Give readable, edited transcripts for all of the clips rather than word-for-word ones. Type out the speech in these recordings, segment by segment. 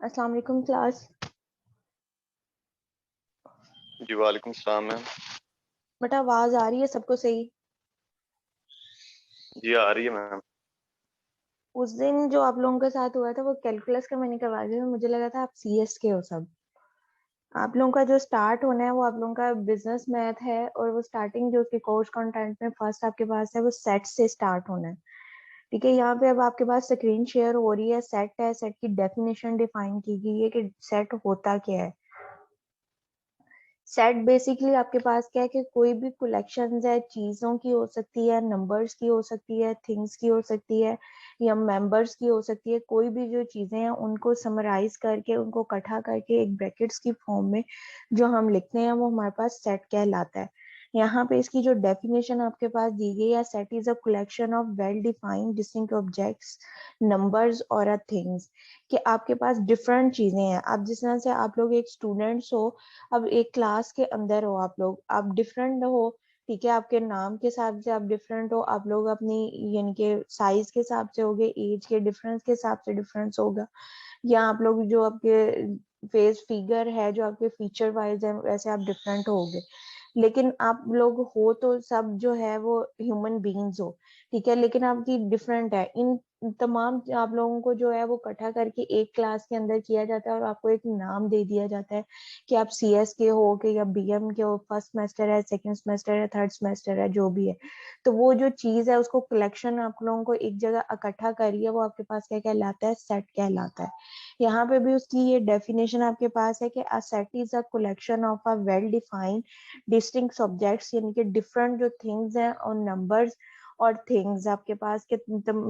अस्सलाम वालेकुम क्लास। जी वालेकुम सलाम मैम। बेटा आवाज आ रही है सबको सही? जी आ रही है मैम। उस दिन जो आप लोगों के साथ हुआ था वो कैलकुलस का मैंने करवा दिया। मुझे लगा था आप सीएस के हो सब। आप लोगों का जो स्टार्ट होना है वो आप लोगों का बिजनेस मैथ है, और वो स्टार्टिंग जो उसके कोर्स कंटेंट में फर्स्ट आपके पास है वो सेट से स्टार्ट होना है। ठीक है, यहाँ पे अब आपके पास स्क्रीन शेयर हो रही है। सेट है, सेट की डेफिनेशन डिफाइन की गई है कि सेट होता क्या है। सेट बेसिकली आपके पास क्या है कि कोई भी कलेक्शंस है, चीजों की हो सकती है, नंबर्स की हो सकती है, थिंग्स की हो सकती है, या मेंबर्स की हो सकती है। कोई भी जो चीजें हैं उनको समराइज करके, उनको इकट्ठा करके एक ब्रैकेट्स की फॉर्म में जो हम लिखते हैं वो हमारे पास सेट कहलाता है। यहाँ पे इसकी जो डेफिनेशन आपके पास दी गई है, set is a collection of well defined distinct objects, numbers और अ थिंग्स। कि आपके पास डिफरेंट चीजें हैं। आप जिस तरह से आप लोग एक स्टूडेंट्स हो, अब एक क्लास के अंदर हो, आप लोग आप डिफरेंट हो। ठीक है, आपके नाम के हिसाब से आप डिफरेंट हो, आप लोग अपनी यानी कि साइज के हिसाब से होगे, एज के डिफरेंस के हिसाब से डिफरेंस होगा, या आप लोग जो आपके फेस फिगर है, जो आपके फीचर वाइज है, वैसे आप डिफरेंट होगे। लेकिन आप लोग हो तो सब जो है वो ह्यूमन बीइंग्स हो। ठीक है, लेकिन आपकी डिफरेंट है। इन तमाम आप लोगों को जो है वो इकट्ठा करके एक क्लास के अंदर किया जाता है, और आपको एक नाम दे दिया जाता है कि आप सीएस के हो के या बीएम के हो, फर्स्ट सेमेस्टर है, सेकंड सेमेस्टर है, थर्ड सेमेस्टर है, जो भी है। तो वो जो चीज है उसको कलेक्शन आप लोगों को एक जगह इकट्ठा करिए, वो आपके पास क्या कहलाता है? सेट कहलाता है। यहाँ पे भी उसकी ये डेफिनेशन आपके पास है कि a set is a collection of a well defined distinct subjects, यानी कि डिफरेंट जो थिंग्स हैं और नंबर्स और थिंग्स आपके पास के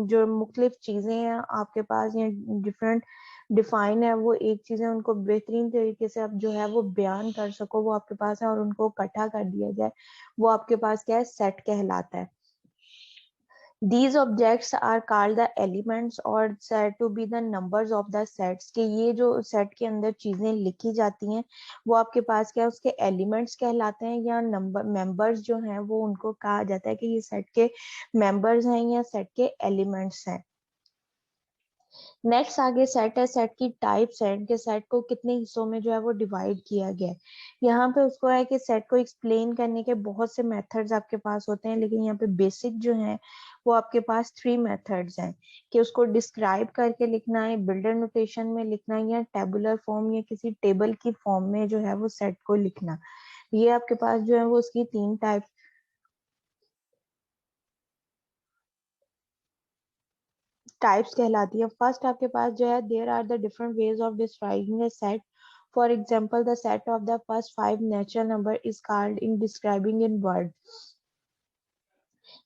जो मुख्तलिफ चीजें हैं आपके पास, ये डिफरेंट डिफाइन है, वो एक चीजें उनको बेहतरीन तरीके से आप जो है वो बयान कर सको, वो आपके पास है, और उनको इकट्ठा कर दिया जाए, वो आपके पास क्या है? सेट कहलाता है। These objects are called the elements or said to be the numbers of the sets। कि ये जो सेट के अंदर चीजें लिखी जाती हैं वो आपके पास क्या है? उसके एलिमेंट्स कहलाते हैं, या नंबर मेंबर्स जो हैं वो उनको कहा जाता है कि ये सेट के मेंबर्स हैं या सेट के एलिमेंट्स हैं। नेक्स्ट आगे सेट है। सेट की टाइप्स है कि सेट को कितने हिस्सों में जो है वो डिवाइड किया गया है। यहाँ पे उसको है कि सेट को एक्सप्लेन करने के बहुत से मेथड्स आपके पास होते हैं, लेकिन यहाँ पे बेसिक जो है वो आपके पास 3 मेथड्स हैं। कि उसको डिस्क्राइब करके लिखना है, बिल्डर नोटेशन में लिखना है, या टेबुलर फॉर्म या किसी टेबल की फॉर्म में जो है वो सेट को लिखना। ये आपके पास जो है वो उसकी 3 टाइप्स कहलाती है। फर्स्ट आपके पास जो है, there are the different ways of describing a set. For example, the set of the first 5 natural number is called in describing in word.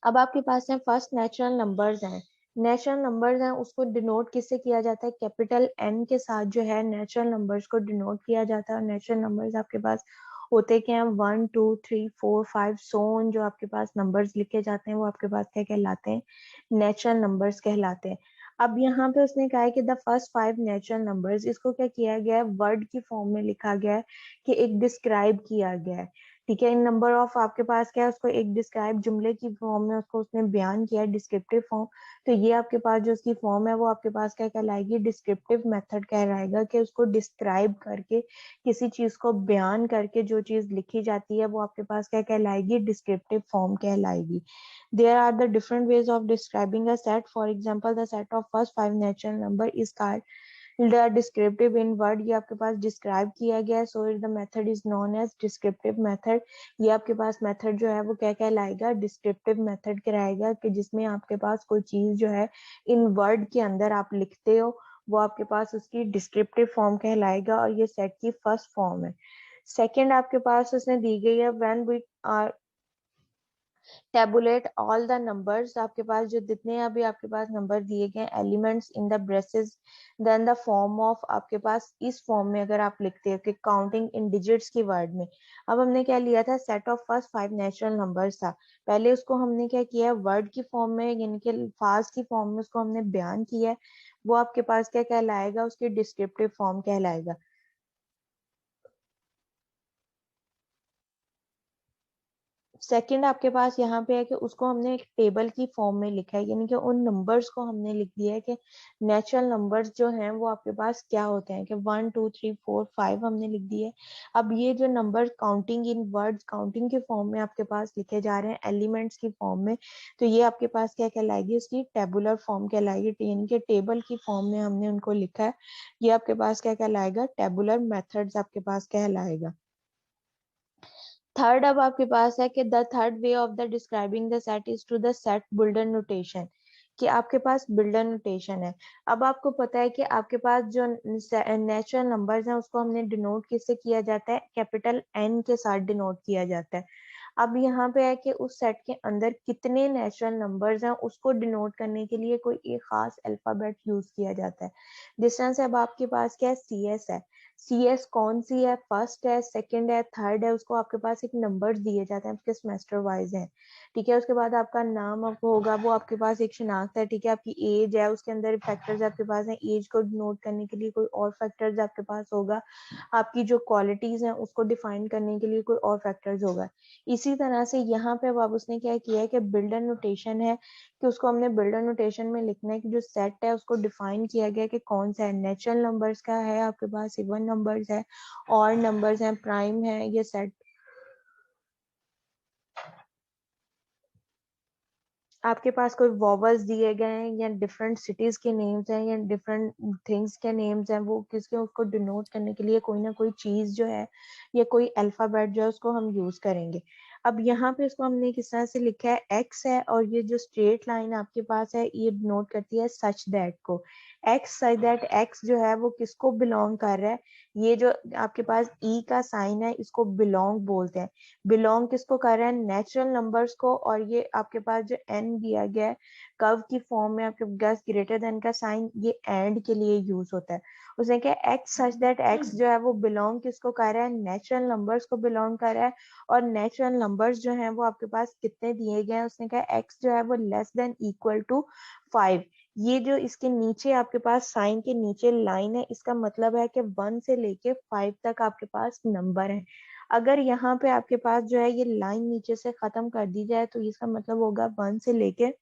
अब आपके पास है फर्स्ट नेचुरल नंबर्स हैं। नेचुरल नंबर्स हैं उसको डिनोट किससे किया जाता है? कैपिटल एन के साथ जो है नेचुरल नंबर्स को डिनोट किया जाता है। और नेचुरल नंबर्स आपके पास होते क्या हैं? 1 2 3 4 5 सोन जो आपके पास नंबर्स लिखे जाते हैं वो आपके पास क्या कहलाते हैं? नेचुरल नंबर्स कहलाते हैं। अब यहाँ पे उसने कहा है कि द फर्स्ट 5 नेचुरल नंबर्स, इसको क्या किया गया है? वर्ड की फॉर्म में लिखा गया है, कि एक डिस्क्राइब किया गया है। ठीक है, इन नंबर ऑफ आपके पास क्या है? उसको एक डिस्क्राइब जुमले की फॉर्म में उसको उसने बयान किया है, डिस्क्रिप्टिव फॉर्म। तो ये आपके पास जो उसकी फॉर्म है वो आपके पास क्या कहलाएगी? डिस्क्रिप्टिव मेथड कहलाएगा। कि उसको डिस्क्राइब करके, किसी चीज को बयान करके जो चीज लिखी जाती है वो आपके पास क्या कहलाएगी? डिस्क्रिप्टिव फॉर्म कहलाएगी। There are the different ways of describing a set. For example, the set of first 5 natural number is called the descriptive in word. ये आपके पास डिस्क्राइब किया गया है, so the method is known as descriptive method. ये आपके पास method जो है वो क्या कहलाएगा? डिस्क्रिप्टिव मेथड कहलाएगा। कि जिसमें आपके पास कोई चीज जो है इन वर्ड के अंदर आप लिखते हो, वो आपके पास उसकी डिस्क्रिप्टिव फॉर्म कहलाएगा, और ये सेट की फर्स्ट फॉर्म है। सेकेंड आपके पास उसने दी गई है, when we are tabulate all the numbers. आपके पास जो जितने अभी आपके पास नंबर दिए गए elements in the braces, then the form of आपके पास इस फॉर्म में अगर आप लिखते हो कि काउंटिंग इन डिजिट्स की वर्ड में। अब हमने क्या लिया था? Set of first 5 natural numbers था। पहले उसको हमने क्या किया है? वर्ड की फॉर्म में यानी कि फास्ट की फॉर्म में उसको हमने बयान किया है। वो आपके पास क्या कहलाएगा? उसकी डिस्क्रिप्टिव फॉर्म कहलाएगा। सेकंड आपके पास यहाँ पे है कि उसको हमने एक टेबल की फॉर्म में लिखा है, यानी कि उन नंबर्स को हमने लिख दिया है कि नेचुरल नंबर्स जो हैं वो आपके पास क्या होते हैं, कि 1 2 3 4 5 हमने लिख दिए। अब ये जो number counting in words, counting के फॉर्म में आपके पास लिखे जा रहे हैं, एलिमेंट्स की फॉर्म में, तो ये आपके पास क्या कहलाएगी, उसकी टेबुलर फॉर्म कहलाएगी, यानी कि टेबल की फॉर्म में हमने उनको लिखा है। ये आपके पास क्या कहलाएगा, टेबुलर मेथड्स आपके पास कहलाएगा। थर्ड अब आपके पास है कि the third way of the describing the set is to the set builder notation, कि आपके पास बिल्डर नोटेशन है। अब आपको पता है कि आपके पास जो नेचुरल नंबर्स हैं उसको हमने डिनोट किससे किया जाता है, कैपिटल एन के साथ डिनोट किया जाता है। अब यहाँ पे है कि उस सेट के अंदर कितने नेचुरल नंबर्स हैं उसको डिनोट करने के लिए कोई एक खास अल्फाबेट यूज किया जाता है। जिस तरह से अब आपके पास क्या है, सी एस है। सी एस कौन सी है, फर्स्ट है, सेकंड है, थर्ड है, उसको आपके पास एक नंबर दिए जाते हैं, उसके सेमेस्टर वाइज है। ठीक है, उसके बाद आपका नाम आपको होगा, वो आपके पास एक शिनाख्त है। ठीक है, आपकी एज है, उसके अंदर फैक्टर्स आपके पास हैं, एज को नोट करने के लिए कोई और फैक्टर्स आपके पास होगा। आपकी जो क्वालिटीज हैं उसको डिफाइन करने के लिए कोई और फैक्टर्स होगा। इसी तरह से यहाँ पे अब उसने क्या किया है कि बिल्डर नोटेशन है, कि उसको हमने बिल्डर नोटेशन में लिखना है कि जो सेट है उसको डिफाइन किया गया कि कौन सा है, नेचुरल नंबर्स का है, आपके पास इवन नंबर्स है, और नंबर्स हैं, प्राइम है, ये सेट आपके पास कोई वॉवल्स दिए गए हैं या डिफरेंट सिटीज के नेम्स हैं या डिफरेंट थिंग्स के नेम्स हैं, वो किसके उसको डिनोट करने के लिए कोई ना कोई चीज जो है या कोई अल्फाबेट जो है उसको हम यूज करेंगे। अब यहाँ पे इसको हमने किस तरह से लिखा है, एक्स है, और ये जो स्ट्रेट लाइन आपके पास है ये डिनोट करती है सच दैट को। एक्स सच दैट, एक्स जो है वो किसको बिलोंग कर रहा है, ये जो आपके पास ई का साइन है इसको बिलोंग बोलते हैं। बिलोंग किसको कर रहा है, नेचुरल नंबर्स को। और ये आपके पास जो एन दिया गया है कर्व की फॉर्म में आपके पास ग्रेटर देन का साइन, ये एंड के लिए यूज होता है। उसने क्या, एक्स सच दैट एक्स जो है वो बिलोंग किसको कर रहा है, नेचुरल नंबर्स को बिलोंग कर रहा है। और नेचुरल नंबर्स जो है वो आपके पास कितने दिए गए हैं, उसने कहा एक्स जो है वो लेस देन इक्वल टू 5। ये जो इसके नीचे आपके पास साइन के नीचे लाइन है, इसका मतलब है कि 1 से लेके 5 तक आपके पास नंबर है। अगर यहाँ पे आपके पास जो है ये लाइन नीचे से खत्म कर दी जाए तो इसका मतलब होगा 1 से लेके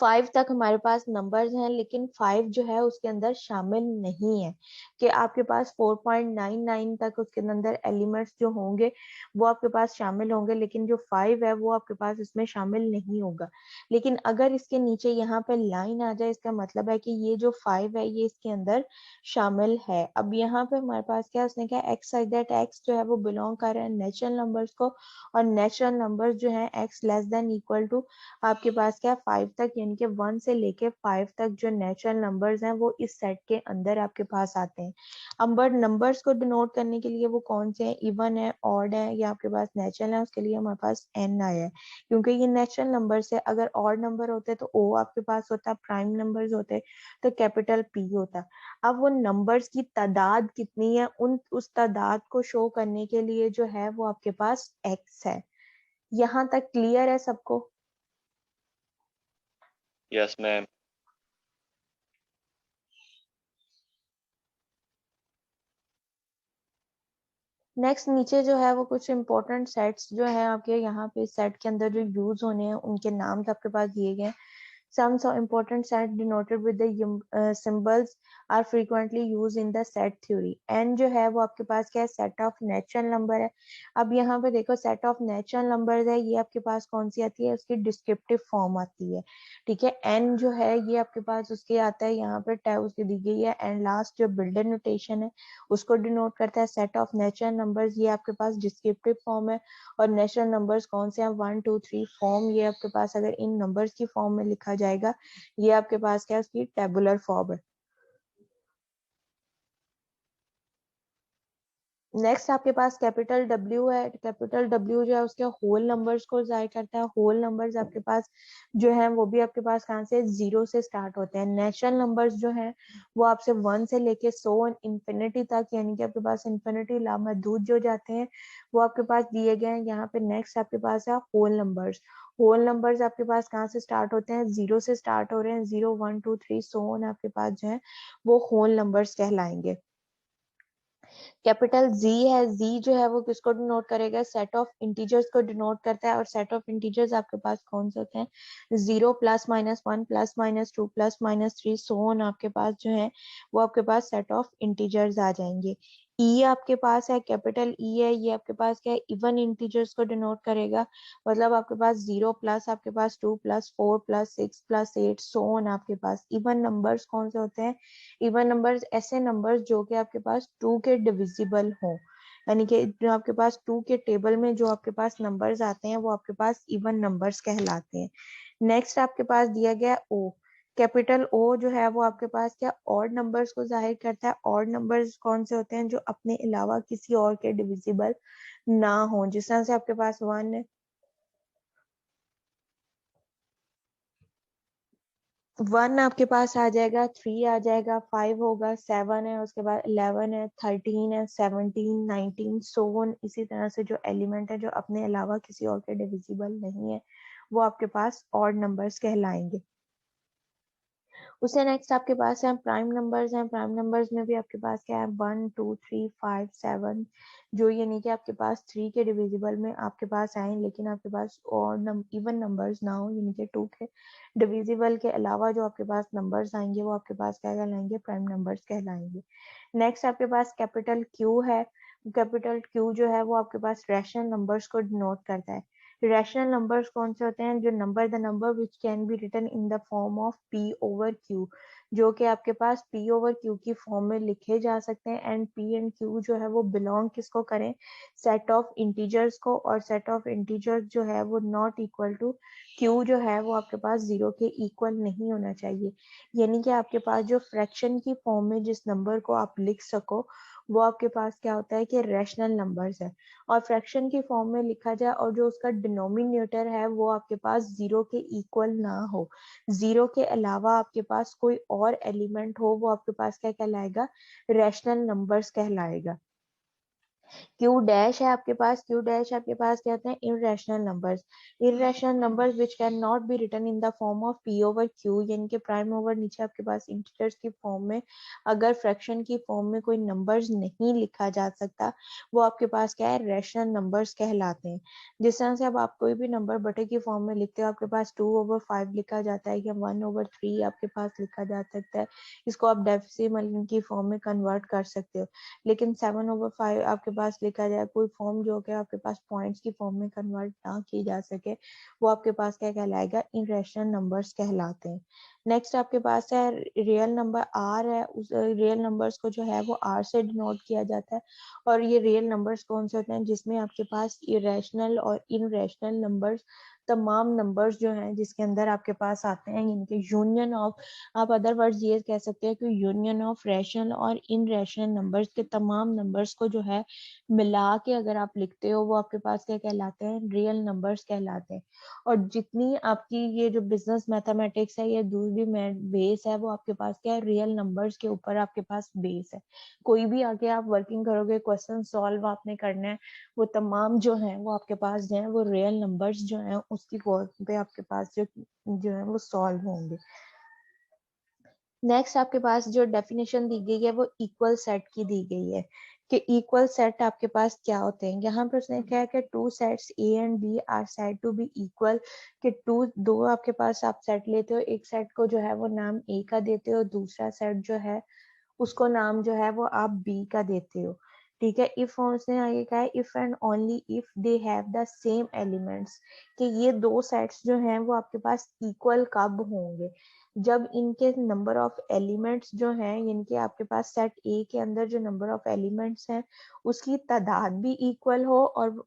5 तक हमारे पास नंबर्स हैं, लेकिन 5 जो है उसके अंदर शामिल नहीं है, कि आपके पास 4.99 तक उसके अंदर एलिमेंट्स जो होंगे वो आपके पास शामिल होंगे, लेकिन जो 5 है वो आपके पास इसमें शामिल नहीं होगा। लेकिन अगर इसके नीचे यहाँ पे लाइन आ जाए, इसका मतलब है कि ये जो 5 है ये इसके अंदर शामिल है। अब यहाँ पे हमारे पास क्या, उसने क्या, एक्स सच दैट एक्स जो है वो बिलोंग कर रहा है नेचुरल नंबर्स को, और नेचुरल नंबर्स जो है x less than equal to आपके पास क्या, 5 तक, यानी कि 1 से लेके 5 तक जो नेचुरल नंबर्स हैं वो इस सेट के अंदर आपके पास आते हैं। अब बट नंबर्स को डिनोट करने के लिए वो कौन से हैं, इवन है, ऑड है, या आपके पास नेचुरल है, उसके लिए हमारे पास एन आया है, क्योंकि ये नेचुरल नंबर्स है। अगर ऑड नंबर होते तो ओ आपके पास होता, प्राइम नंबर्स होते तो कैपिटल पी होता। अब वो नंबर्स की तादाद कितनी है, उस तादाद को शो करने के लिए जो है वो आपके पास एक्स है। यहाँ तक क्लियर है सबको? Yes ma'am. नेक्स्ट नीचे जो है वो कुछ इंपॉर्टेंट सेट्स जो है आपके यहाँ पे सेट के अंदर जो यूज होने हैं उनके नाम आपके पास दिए गए हैं। Some so important set denoted with the symbols are frequently used in the set theory. n जो है वो आपके पास क्या है, सेट ऑफ नेचुरल नंबर है। अब यहाँ पे देखो सेट ऑफ नेचुरल नंबर है, ये आपके पास कौन सी आती है, उसकी डिस्क्रिप्टिव फॉर्म आती है। ठीक है, n जो है ये आपके पास उसके आता है, यहाँ पे टैब उसकी दी गई है, एंड लास्ट जो बिल्डर नोटेशन है उसको डिनोट करता है। सेट ऑफ नेचुरल नंबर्स ये आपके पास डिस्क्रिप्टिव फॉर्म है। और नेचुरल नंबर्स कौन से हैं, 1 2 3 फॉर्म, ये आपके पास अगर इन नंबर्स की फॉर्म में लिखा जाएगा, ये आपके पास क्या है, उसकी टेबुलर फॉर्म है। नेक्स्ट आपके पास कैपिटल डब्ल्यू है। कैपिटल डब्ल्यू जो है उसके होल नंबर्स को जाहिर करता है। होल नंबर्स आपके पास जो है वो भी आपके पास कहाँ से, 0 से स्टार्ट होते हैं। नेचुरल नंबर्स जो है वो आपसे 1 से लेके 100 इंफिनिटी तक, यानी कि आपके पास इंफिनिटी लामहदूद जो जाते हैं वो आपके पास दिए गए हैं यहाँ पे। नेक्स्ट आपके पास है होल नंबर्स। होल नंबर्स आपके पास कहाँ से स्टार्ट होते हैं, 0 से स्टार्ट हो रहे हैं, 0 1 2 3 100 आपके पास जो है वो होल नंबर्स कहलाएंगे। कैपिटल जी है, जी जो है वो किसको डिनोट करेगा, सेट ऑफ इंटीजर्स को डिनोट करता है। और सेट ऑफ इंटीजर्स आपके पास कौन से होते हैं, 0 +-1 +-2 +-3 सो ऑन आपके पास जो है वो आपके पास सेट ऑफ इंटीजर्स आ जाएंगे। ई आपके पास है, कैपिटल ई है, ये आपके पास क्या है, इवन इंटीजर्स को डिनोट करेगा। मतलब आपके पास 0 प्लस आपके पास 2 +4 +6 +8 सो ऑन आपके पास इवन नंबर्स कौन से होते हैं, इवन नंबर्स ऐसे नंबर्स जो कि आपके पास 2 के डिविजिबल हो, यानी कि जो आपके पास 2 के टेबल में जो आपके पास नंबर्स आते हैं वो आपके पास इवन नंबर्स कहलाते हैं। नेक्स्ट आपके पास दिया गया ओ, कैपिटल ओ जो है वो आपके पास क्या ऑड नंबर्स को जाहिर करता है। ऑड नंबर्स कौन से होते हैं, जो अपने अलावा किसी और के डिविजिबल ना हो, जिस तरह से आपके पास 1 है, 1 आपके पास आ जाएगा, 3 आ जाएगा, 5 होगा, 7 है, उसके बाद 11 है, 13 है, 17, 19 सो ऑन। इसी तरह से जो एलिमेंट है जो अपने अलावा किसी और के डिविजिबल नहीं है वो आपके पास ऑड नंबर्स कहलाएंगे। उससे नेक्स्ट आपके पास है प्राइम नंबर्स हैं। प्राइम नंबर्स में भी आपके पास क्या है, 1 2 3 5 7, जो यानी कि आपके पास 3 के डिविजिबल में आपके पास आए लेकिन आपके पास और इवन नंबर्स ना हो, यानी कि 2 के डिविजिबल के अलावा जो आपके पास नंबर्स आएंगे वो आपके पास क्या कहलाएंगे, प्राइम नंबर्स कहलाएंगे। नेक्स्ट आपके पास कैपिटल क्यू है। कैपिटल क्यू जो है वो आपके पास रैशनल नंबर्स को डिनोट करता है। रैशनल नंबर्स कौन से होते हैं, जो the number which can be written in the form of P over Q, जो कि आपके पास पी ओवर क्यू की फॉर्म में लिखे जा सकते हैं। एंड पी एंड क्यू जो है वो बिलोंग किसको करें, सेट ऑफ इंटीजर्स को, और सेट ऑफ इंटीजर्स जो है वो नॉट इक्वल टू क्यू जो है वो आपके पास 0 के इक्वल नहीं होना चाहिए। यानी कि आपके पास जो फ्रैक्शन की फॉर्म में जिस नंबर को आप लिख सको वो आपके पास क्या होता है कि रैशनल नंबर्स है। और फ्रैक्शन की फॉर्म में लिखा जाए और जो उसका डिनोमिनेटर है वो आपके पास 0 के इक्वल ना हो, 0 के अलावा आपके पास कोई और एलिमेंट हो, वो आपके पास क्या कहलाएगा, रैशनल नंबर्स कहलाएगा। क्यू डैश है आपके पास, क्यू डैश आपके पास क्या होते हैं, irrational numbers. Irrational numbers which can not be written in the form of P over Q, यानी कि प्राइम ओवर नीचे आपके पास इंटीजर्स की फॉर्म में, अगर फ्रैक्शन की फॉर्म में कोई नंबर्स नहीं लिखा जा सकता वो आपके पास क्या है, रैशनल नंबर्स कहलाते हैं। जिस तरह से अब आप कोई भी नंबर बटे की फॉर्म में लिखते हो, आपके पास 2/5 लिखा जाता है या 1/3 आपके पास लिखा जा सकता है, इसको आप डेसिमल की फॉर्म में कन्वर्ट कर सकते हो। लेकिन 7/5 आपके पास लिखा जाए, कोई फॉर्म जो कि आपके पास पॉइंट्स की फॉर्म में कन्वर्ट ना की जा सके, वो आपके पास क्या कहलाएगा, इरेशनल नंबर्स कहलाते हैं। नेक्स्ट आपके पास है रियल नंबर आर है, उस रियल नंबर्स को जो है वो आर से डिनोट किया जाता है। और ये रियल नंबर्स कौन से होते हैं, जिसमें आपके पास इरेशनल और इनरेशनल नंबर्स, तमाम नंबर्स जो हैं जिसके अंदर आपके पास आते हैं, इनके यूनियन ऑफ, आप अदर वर्ड्स ये कह सकते हैं कि यूनियन ऑफ रैशनल और इन रैशनल नंबर्स के तमाम नंबर्स को जो है मिला के अगर आप लिखते हो वो आपके पास क्या कहलाते हैं, रियल नंबर्स कहलाते हैं। और जितनी आपकी ये जो बिजनेस मैथमेटिक्स है, ये दूसरी बेस है, वो आपके पास क्या है, रियल नंबर्स के ऊपर आपके पास बेस है। कोई भी आगे आप वर्किंग करोगे, क्वेश्चन सॉल्व आपने करना है, वो तमाम जो है वो आपके पास जो है वो रियल नंबर्स जो है उसकी पे आपके पास जो है वो सॉल्व होंगे। नेक्स्ट आपके पास जो डेफिनेशन दी गई है वो इक्वल सेट की दी गई है, कि इक्वल सेट आपके पास क्या होते हैं। यहाँ पर उसने क्या है कि two sets A and B are said to be equal, कि दो आपके पास आप सेट लेते हो, एक सेट को जो है वो नाम ए का देते हो, दूसरा सेट जो है उसको नाम जो है वो आप बी का देते हो। ठीक है, इफ उसने आगे कहा है if and only if they have the same elements, कि ये दो सेट्स जो हैं वो आपके पास इक्वल कब होंगे, जब इनके नंबर ऑफ एलिमेंट्स जो हैं, यानी कि आपके पास सेट ए के अंदर जो नंबर ऑफ एलिमेंट्स हैं उसकी तादाद भी इक्वल हो। और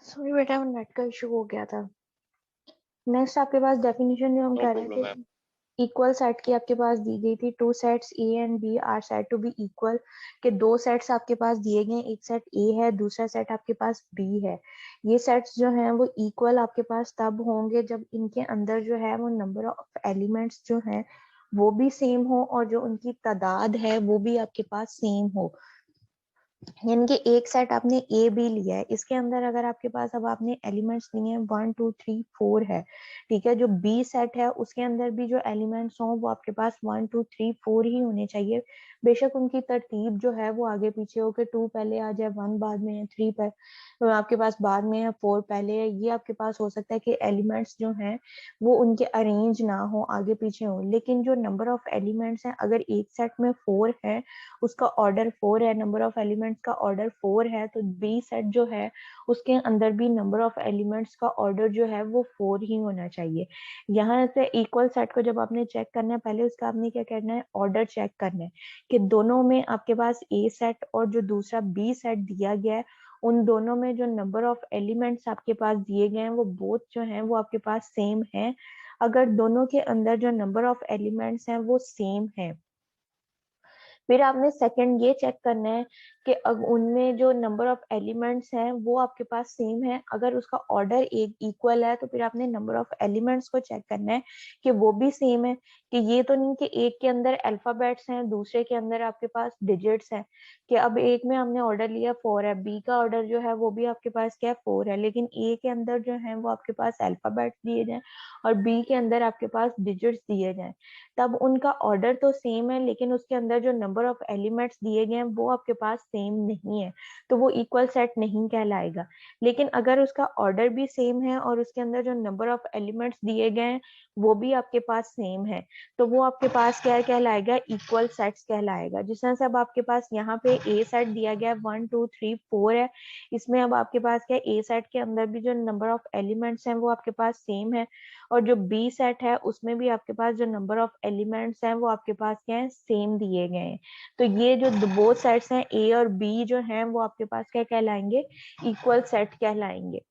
सॉरी बेटा, नेट का इशू हो गया था। नेक्स्ट आपके पास डेफिनेशन जो हम नो कर रहे प्रॉब्लम थे, मैम। इक्वल सेट की आपके पास दी गई थी, two sets A and B are said to be equal, के दो सेट्स आपके पास दिए गए, एक सेट ए है, दूसरा सेट आपके पास बी है। ये सेट्स जो हैं वो इक्वल आपके पास तब होंगे जब इनके अंदर जो है वो नंबर ऑफ एलिमेंट्स जो हैं वो भी सेम हो और जो उनकी तादाद है वो भी आपके पास सेम हो। यानी कि एक सेट आपने ए बी लिया है, इसके अंदर अगर आपके पास अब आपने एलिमेंट्स लिए हैं 1 2 3 4 है, ठीक है। जो बी सेट है उसके अंदर भी जो एलिमेंट्स हों वो आपके पास 1 2 3 4 ही होने चाहिए। बेशक उनकी तरतीब जो है वो आगे पीछे हो के 2 पहले आ जाए, 1 बाद में है, 3 पर तो आपके पास बाद में है, 4 पहले है। ये आपके पास हो सकता है कि एलिमेंट्स जो हैं वो उनके अरेंज ना हो, आगे पीछे हो। लेकिन जो नंबर ऑफ एलिमेंट्स हैं, अगर एक सेट में 4 है, उसका ऑर्डर 4 है, नंबर ऑफ एलिमेंट्स का ऑर्डर 4 है, तो बी सेट जो है उसके अंदर भी नंबर ऑफ एलिमेंट्स का ऑर्डर जो है वो 4 ही होना चाहिए। यहाँ से इक्वल सेट को जब आपने चेक करना है, पहले उसका आपने क्या करना है, ऑर्डर चेक करना है कि दोनों में आपके पास ए सेट और जो दूसरा बी सेट दिया गया है उन दोनों में जो नंबर ऑफ एलिमेंट्स आपके पास दिए गए हैं वो बोथ जो हैं वो आपके पास सेम है। अगर दोनों के अंदर जो नंबर ऑफ एलिमेंट्स हैं वो सेम है, फिर आपने सेकंड ये चेक करना है कि अब उनमें जो नंबर ऑफ एलिमेंट्स हैं वो आपके पास सेम है। अगर उसका ऑर्डर एक इक्वल है तो फिर आपने नंबर ऑफ एलिमेंट्स को चेक करना है कि वो भी सेम है, कि ये तो नहीं कि एक के अंदर अल्फाबेट्स हैं दूसरे के अंदर आपके पास डिजिट्स हैं। कि अब एक में हमने ऑर्डर लिया 4 है, बी का ऑर्डर जो है वो भी आपके पास क्या है 4 है, लेकिन ए के अंदर जो है वो आपके पास अल्फाबेट्स दिए जाए और बी के अंदर आपके पास डिजिट्स दिए जाए, तब उनका ऑर्डर तो सेम है लेकिन उसके अंदर जो नंबर ऑफ एलिमेंट्स दिए गए हैं वो आपके पास सेम नहीं है, तो वो इक्वल सेट नहीं कहलाएगा। लेकिन अगर उसका ऑर्डर भी सेम है और उसके अंदर जो नंबर ऑफ एलिमेंट्स दिए गए हैं वो भी आपके पास सेम है, तो वो आपके पास क्या कहलाएगा, इक्वल सेट्स कहलाएगा। जिस तरह से अब आपके पास यहाँ पे ए सेट दिया गया 1 2 3 4 है, इसमें अब आपके पास क्या ए सेट के अंदर भी जो नंबर ऑफ एलिमेंट्स हैं वो आपके पास सेम है, और जो बी सेट है उसमें भी आपके पास जो नंबर ऑफ एलिमेंट्स हैं वो आपके पास क्या है, सेम दिए गए हैं। तो ये जो दो सेट्स हैं ए और बी जो हैं वो आपके पास क्या कहलाएंगे, इक्वल सेट कहलाएंगे।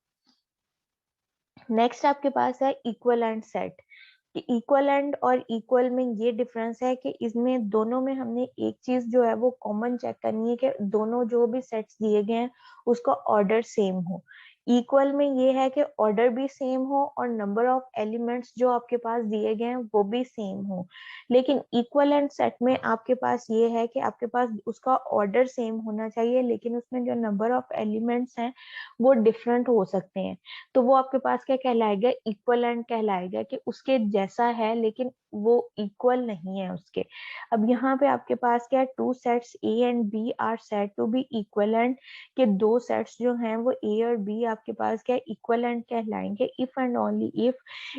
नेक्स्ट आपके पास है इक्वलेंट सेट। इक्वलेंट और इक्वल में ये डिफरेंस है कि इसमें दोनों में हमने एक चीज जो है वो कॉमन चेक करनी है कि दोनों जो भी सेट्स दिए गए हैं उसका ऑर्डर सेम हो। इक्वल में ये है कि ऑर्डर भी सेम हो और नंबर ऑफ एलिमेंट्स जो आपके पास दिए गए हैं वो भी सेम हो। लेकिन इक्वलेंट सेट में आपके पास ये है कि आपके पास उसका ऑर्डर सेम होना चाहिए लेकिन उसमें जो नंबर ऑफ एलिमेंट्स हैं वो डिफरेंट हो सकते हैं, तो वो आपके पास क्या कहलाएगा, इक्वलेंट कहलाएगा, कि उसके जैसा है लेकिन वो इक्वल नहीं है उसके। अब यहाँ पे आपके पास क्या है, two sets A and B are said to be equivalent, के दो सेट्स जो हैं वो ए और बी आपके पास क्या इक्वलेंट कहलाएंगे इफ एंड ओनली इफ,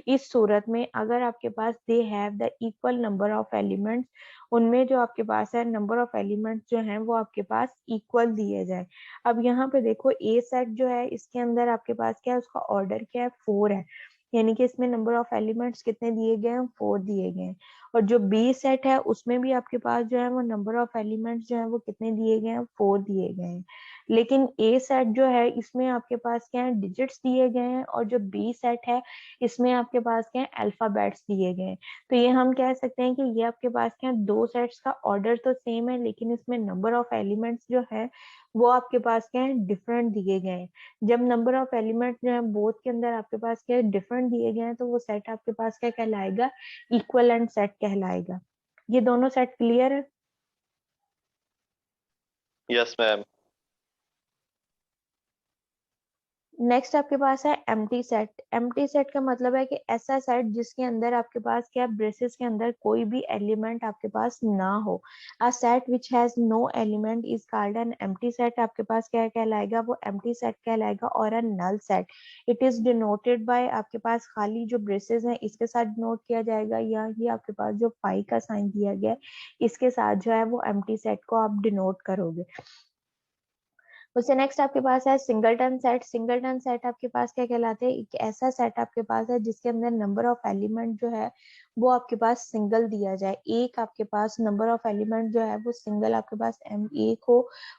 इस सूरत में अगर आपके पास they have the equal number of elements, उनमें जो आपके पास है नंबर ऑफ एलिमेंट्स जो हैं वो आपके पास इक्वल दिए जाए। अब यहाँ पे देखो ए सेट जो है इसके अंदर आपके पास क्या है, उसका ऑर्डर क्या है, 4 है, यानी कि इसमें नंबर ऑफ एलिमेंट्स कितने दिए गए हैं, 4 दिए गए हैं। और जो बी सेट है उसमें भी आपके पास जो है वो नंबर ऑफ एलिमेंट्स जो है वो कितने दिए गए हैं, 4 दिए गए हैं। लेकिन ए सेट जो है इसमें आपके पास क्या है, डिजिट्स दिए गए हैं, और जो बी सेट है इसमें आपके पास क्या है, अल्फाबेट्स दिए गए हैं। तो ये हम कह सकते हैं कि ये आपके पास क्या है, दो सेट्स का ऑर्डर तो सेम है लेकिन इसमें नंबर ऑफ एलिमेंट्स जो है वो आपके पास क्या है, डिफरेंट दिए गए हैं। जब नंबर ऑफ एलिमेंट्स जो है बोथ के अंदर आपके पास क्या है, डिफरेंट दिए गए हैं, तो वो सेट आपके पास क्या कहलाएगा, इक्वलेंट सेट कहलाएगा। ये दोनों सेट क्लियर है? Yes ma'am. नेक्स्ट आपके पास है एम्प्टी सेट। एम्प्टी सेट का मतलब है कि ऐसा सेट जिसके अंदर आपके पास क्या, ब्रेसेस के अंदर कोई भी एलिमेंट आपके पास ना हो। A set which has no element is called an empty set. आपके पास क्या कहलाएगा, वो एम्प्टी सेट कहलाएगा। और a null set, it is denoted by, आपके पास खाली जो ब्रेसेस हैं इसके साथ डिनोट किया जाएगा, या ये आपके पास जो पाई का साइन दिया गया है इसके साथ जो है वो एम्प्टी सेट को आप डिनोट करोगे। उससे नेक्स्ट आपके पास है सिंगलटन सेट। सिंगलटन सेट आपके पास क्या कहलाते हैं, एक ऐसा सेट आपके पास है जिसके अंदर नंबर ऑफ एलिमेंट जो है वो आपके पास सिंगल दिया जाए, एक आपके पास नंबर ऑफ एलिमेंट जो है वो सिंगल आपके पास एम एक हो,